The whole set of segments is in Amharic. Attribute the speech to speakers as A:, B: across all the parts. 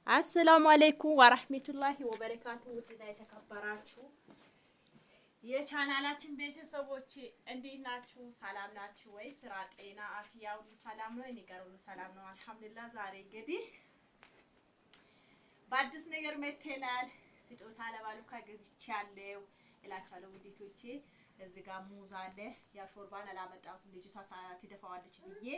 A: አሰላሙ አለይኩም ወራህመቱላሂ ወበረካቱ። ውድና የተከበራችሁ የቻናላችን ቤተሰቦች እንዴት ናችሁ? ሰላም ናችሁ ወይ? ስራ፣ ጤና፣ አፍያ ሁሉ ሰላም ነው? እኔ ጋር ሁሉ ሰላም ነው አልሐምዱሊላህ። ዛሬ እንግዲህ በአዲስ ነገር መጥተናል። ስጦታ ለባሉካ ገዝቻለሁ እላችኋለሁ ውዲቶቼ። እዚህ ጋር ሙዝ አለ። ያ ሾርባን አላመጣሁም ልጅቷ ትደፋዋለች ብዬ።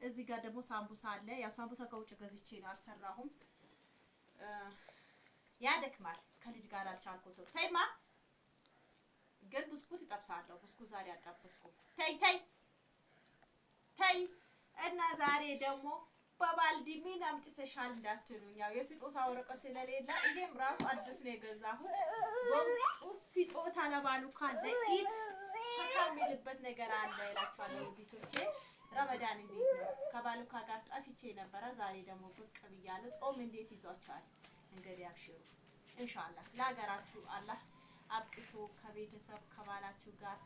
A: እዚህ ጋር ደግሞ ሳምቡሳ አለ። ያው ሳምቡሳ ከውጭ ገዝቼ ነው አልሰራሁም። ያደክማል። ከልጅ ጋር አልቻልኩትም። ተይማ ግን ብስኩት እጠብሳለሁ። ብስኩት ዛሬ አልጠበስኩም። ተይ ተይ ተይ። እና ዛሬ ደግሞ በባልዲ ምን አምጥተሻል እንዳትሉኝ፣ ያው የስጦታ ወረቀት ስለሌለ ይሄም ራሱ አዲስ ነው የገዛሁት። በውስጡ ስጦታ ለባሉ ካለ ኢት ተካሚልበት ነገር አለ እላችኋለሁ ውዲቶቼ። ረመዳን እንዴት ነው? ከባሉካ ጋር ጠፍቼ ነበረ። ዛሬ ደግሞ ብቅ ብያለሁ። ጾም እንዴት ይዟችኋል? እንግዲህ አብሽሩ ኢንሻአላህ። ለሀገራችሁ አላህ አብቅቶ ከቤተሰብ ከባላችሁ ጋር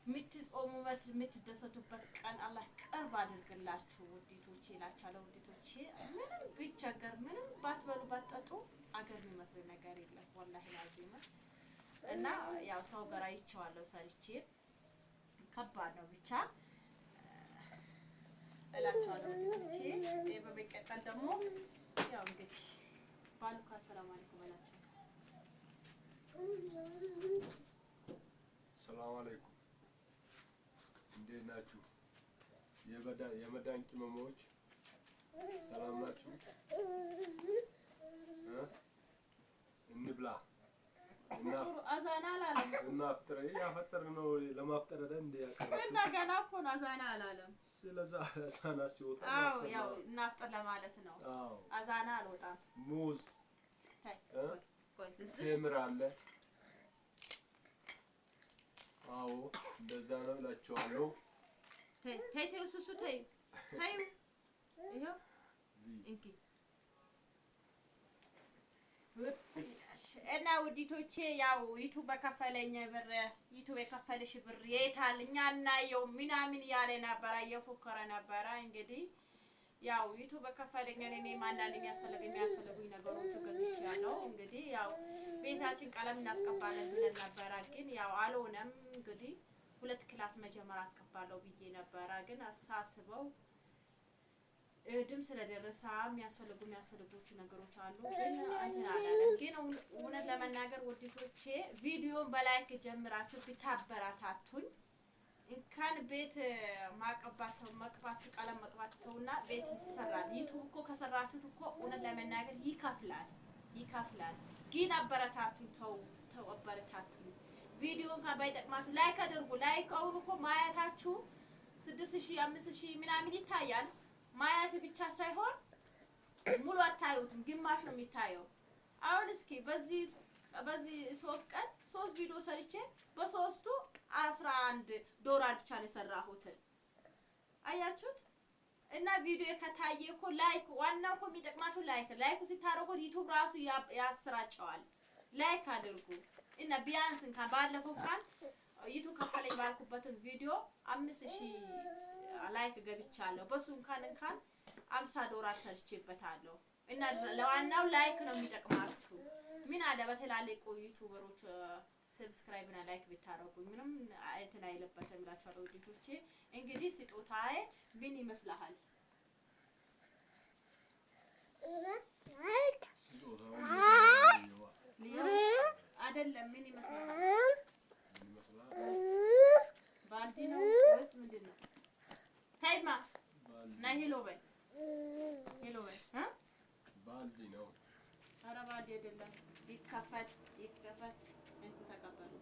A: የምትጾሙበት የምትደሰቱበት ቀን አላህ ቅርብ አድርግላችሁ ውዲቶቼ እላችኋለሁ። ውዲቶቼ ምንም ቢቸገር ምንም ባትበሉ ባትጠጡ አገር የሚመስል ነገር የለም ወላሂ ላዚም። እና ያው ሰው ጋር አይቼዋለሁ ሰርቼ ከባድ ነው ብቻ እላችኋለሁ ውዲቶቼ። በመቀጠል ደግሞ ያው እንግዲህ ባሉካ ሰላም አለይኩም እላችኋለሁ።
B: ሰላም አለይኩም እንዴት ናችሁ? የመዳን ቅመሞች ሰላም ናችሁ? እንብላ
A: አዛና አላለም
B: እና አፍጥር ያፈጠር ነው ለማፍጠር አይደል እንደ ያቀረበ
A: እና ገና እኮ ነው አዛና አላለም።
B: ስለዛ አዛና ሲወጣ
A: አዎ ያው እናፍጥር ለማለት ነው። አዛና አልወጣም።
B: ሙዝ ቴምር አለ። አዎ እንደዛ ነው እላቸዋለሁ።
A: ተይ ተይ ተይ ሱሱ ተይ ተይ ይሄው እንኪ እና ውዲቶቼ ያው ዩቲዩብ በከፈለኝ ብር ዩቲዩብ የከፈልሽ ብር የታል እኛ እናየው ምናምን ያለ ነበር፣ እየፎከረ ነበር። እንግዲህ ያው ዩቲዩብ በከፈለኝ እኔ ማንዳንድ የሚያስፈልጉኝ ነገሮች ገዝቻለሁ። እንግዲህ ያው ቤታችን ቀለም እናስቀባለን ብለን ነበር፣ ግን ያው አልሆነም። እንግዲህ 2 ክላስ መጀመሪያ አስቀባለሁ ብዬ ነበር፣ ግን አሳስበው ድም ስለደረሰ የሚያስፈልጉ ነገሮች አሉ፣ ግን እንትን አላለም። ግን እውነት ለመናገር ውዲቶቼ ቪዲዮን በላይክ ጀምራችሁ ብታበረታቱኝ እንኳን ቤት መቅባት ቀለም መቅባት ተውና ቤት ይሰራል። ዩቲዩብ እኮ ከሰራችሁት እኮ እውነት ለመናገር ይከፍላል። ግን አበረታቱኝ፣ ተው አበረታቱኝ። ቪዲዮን ባይጠቅማችሁ ላይክ አድርጉ። ላይክ አሁን እኮ ማየታችሁ 6000 5000 ምናምን ይታያል። ማየት ብቻ ሳይሆን ሙሉ አታዩትም፣ ግማሽ ነው የሚታየው። አሁን እስኪ በዚህ 3 ቀን 3 ቪዲዮ ሰርቼ በሶስቱ 11 ዶላር ብቻ ነው የሰራሁት። አያችሁት? እና ቪዲዮ ከታየ እኮ ላይክ ዋናው እኮ የሚጠቅማችሁ ላይክ ሲታረጉ ዩቲዩብ ራሱ ያስራጨዋል። ላይክ አድርጉ እና ቢያንስ እንኳን ባለፈው እንኳን ዩቲዩብ ከፈለኝ ባልኩበትን ቪዲዮ 5000 ላይክ ገብቻለሁ። በሱ እንኳን 50 ዶላር ሰርቼበታለሁ። እና ለዋናው ላይክ ነው የሚጠቅማችሁ። ምን አለ በተላለቁ ዩቲዩበሮች ሰብስክራይብ እና ላይክ ብታረጉኝ ምንም እንትን አይለበትም እላችኋለሁ ውዲቶቼ። እንግዲህ ስጦታዬ ምን ይመስላል? አይደለም ምን ይመስላል? ባልዲ ነው ወይስ ምንድን ነው? ታይማ ናይ ሄሎ በይ
B: ባልዲ ነው።
A: ኧረ ባልዲ አይደለም። ይከፈት እንትን ተቀበሉ።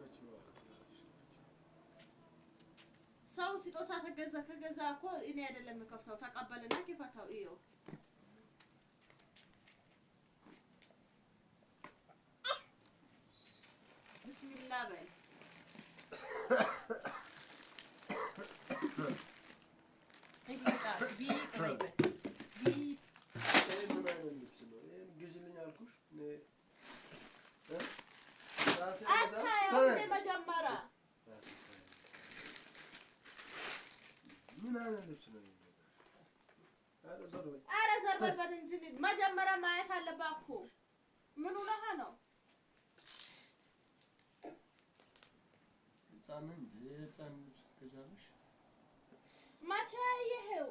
A: ሰው ስጦታ ከገዛ እኮ እኔ አይደለም የምከፍተው። ተቀበልና ክፈተው። ይኸው ቢስሚላህ በይ።
B: ምን አይነት ልብስ ነው?
A: ኧረ ዘርበበት እንትን መጀመሪያ ማየት አለብህ እኮ ምን ሆነህ ነው?
B: ህፃን ከጃለሽ
A: መቼ ይሄው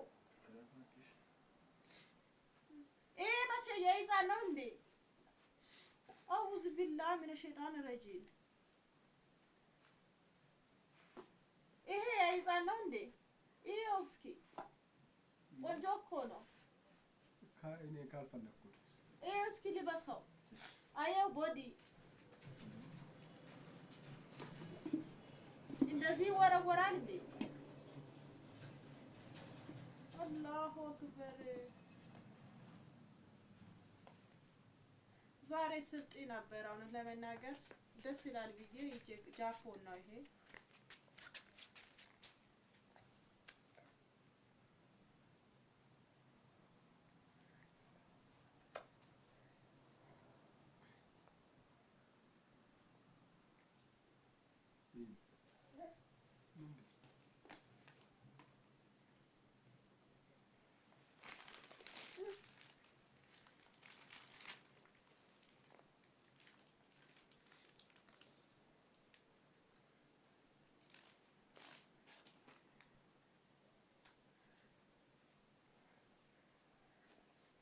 A: ይሄ መቼ የህፃን ነው እንዴ? አውዝ ቢላህ ምን ሸይጣን ረጂም ይሄ የህፃን ነው እንዴ? ይሄው እስኪ ቆንጆ እኮ ነው።
B: እኔ ካልፈለኩት
A: ይሄው እስኪ ልበሰው። አየው ቦዲ እንደዚህ ወረወራል እንዴ? አላሁ አክበር። ዛሬ ስልጤ ነበር እውነት ለመናገር ደስ ይላል ብዬ ጃፖን ነው ይሄ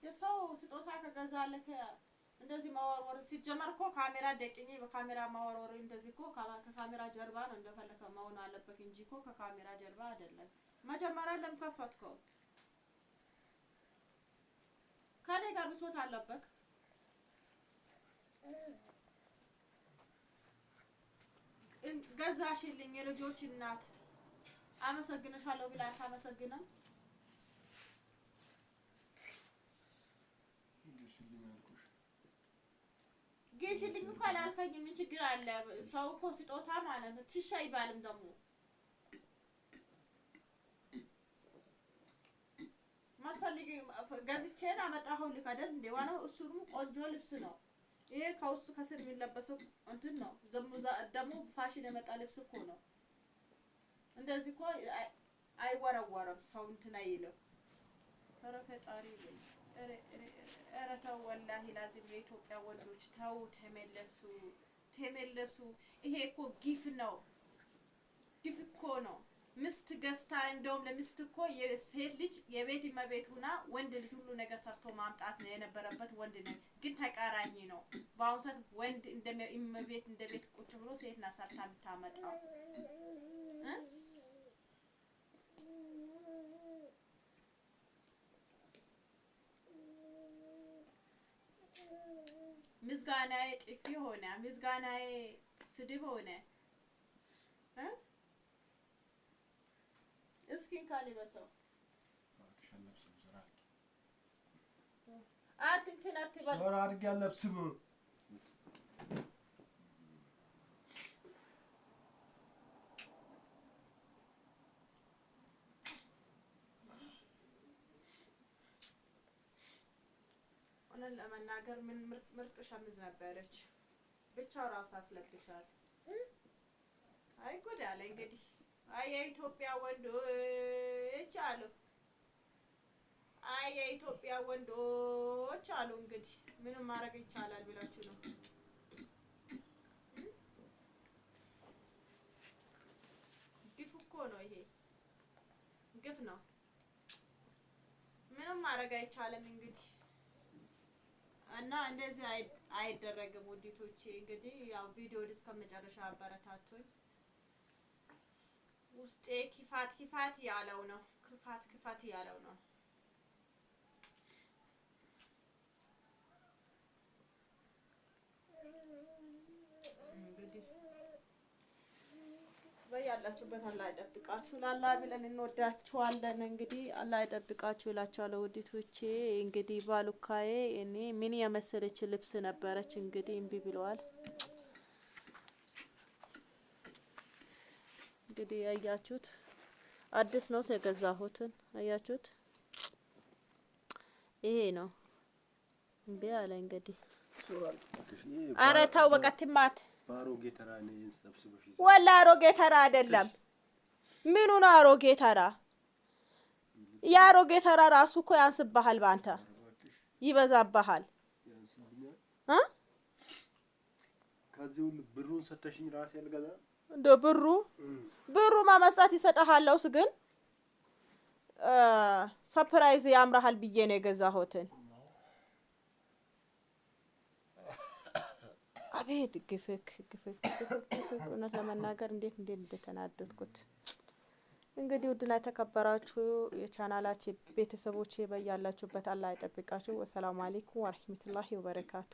A: የሰው ስጦታ ከገዛለህ እንደዚህ ማወርወር ሲጀመር እኮ ካሜራ ደቅኜ በካሜራ ማወርወር እንደዚህ እኮ ከካሜራ ጀርባ ነው እንደፈለከ መሆን አለበት እንጂ እኮ ከካሜራ ጀርባ አይደለም። መጀመሪያ ለምን ከፈትከው? ከኔ ጋር ብሶት አለበት። ገዛሽልኝ የልጆች እናት አመሰግንሻለሁ ብላ አታመሰግንም? ግዢልኝ እኮ አላልከኝም። ምን ችግር አለ? ሰው እኮ ስጦታ ማለት ነው። ትሻ ይባልም ደግሞ ማትፈልጊ ገዝቼን አመጣሁልህ አይደል እንዴ? ዋናው እሱም ቆንጆ ልብስ ነው። ይሄ ከውስጥ ከስር የሚለበሰው እንትን ነው። ደግሞ ፋሽን የመጣ ልብስ እኮ ነው። እንደዚህ እኮ አይወረወረም። ሰው እንትን አይልም። ኧረ ፈጣሪ ይበል። ኧረ ተው ወላሂ ላዚም የኢትዮጵያ ወንዶች ተው፣ ተመለሱ። ይሄ እኮ ጊፍ ነው። ጊፍ እኮ ነው። ምስት ገዝታ እንደውም ለምስት እኮ የሴት ልጅ የቤት እመቤት ሆና ወንድ ልጅ ሁሉ ነገር ሰርቶ ማምጣት ነው የነበረበት። ወንድ ነው ግን ተቃራኒ ነው። በአሁኑ ሰዓት ወንድ እንደ እመቤት እንደ ቤት ቁጭ ብሎ ሴት ና ሰርታ የምታመጣው ምስጋናዬ ጥፊ ሆነ፣ ምስጋናዬ ስድብ ሆነ። እስኪ ካልበሰው አትንትን አትበል
B: ሶራ አድርጌ አለብስም
A: ለመናገር ምን ምርጥ ሸሚዝ ነበረች። ብቻው ራሱ አስለብሳል። አይ ጉድ አለ እንግዲህ። አይ የኢትዮጵያ ወንዶች አሉ፣ አይ የኢትዮጵያ ወንዶች አሉ። እንግዲህ ምንም ማድረግ ይቻላል ብላችሁ ነው። ግፍ እኮ ነው ይሄ፣ ግፍ ነው። ምንም ማድረግ አይቻልም እንግዲህ እና እንደዚህ አይደረግም ውዲቶቼ። እንግዲህ ያው ቪዲዮ እስከመጨረሻ አበረታቱኝ። ውስጤ ክፋት ያለው ነው። ክፋት ያለው ነው። እንግዲህ በያላችሁበት አላህ ይጠብቃችሁ። ላላህ ብለን እንወዳችኋለን። እንግዲህ አላህ ይጠብቃችሁ እላችኋለሁ ውዲቶቼ። እንግዲህ ባሉካዬ እኔ ምን የመሰለች ልብስ ነበረች። እንግዲህ እምቢ ብለዋል። እንግዲህ አያችሁት፣ አዲስ ነው የገዛሁትን አያችሁት። ይሄ ነው እምቢ አለ እንግዲህ። ኧረ ተው በቃ ትማት
B: ባሮጌ ተራ ነው ሰብስበሽ
A: ወላ አሮጌ ተራ አይደለም። ምኑ ነው አሮጌ ተራ? ያሮጌ ተራ ራሱ እኮ ያንስብሃል ባንተ ይበዛብሃል
B: ከዚህ ሁሉ ብሩን ሰተሽኝ ራስ ያልገዛ
A: እንደ ብሩ ማመስጣት ይሰጣሃለውስ ግን ሰርፕራይዝ ያምራሃል ብዬ ነው የገዛሁትን አቤት ግፍክ እውነት ለመናገር እንዴት እንደተናደድኩት እንግዲህ ውድና ተከበራችሁ የቻናላችን ቤተሰቦቼ በያላችሁበት አላህ ይጠብቃችሁ ወሰላሙ አለይኩም ወራህመቱላሂ ወበረካቱ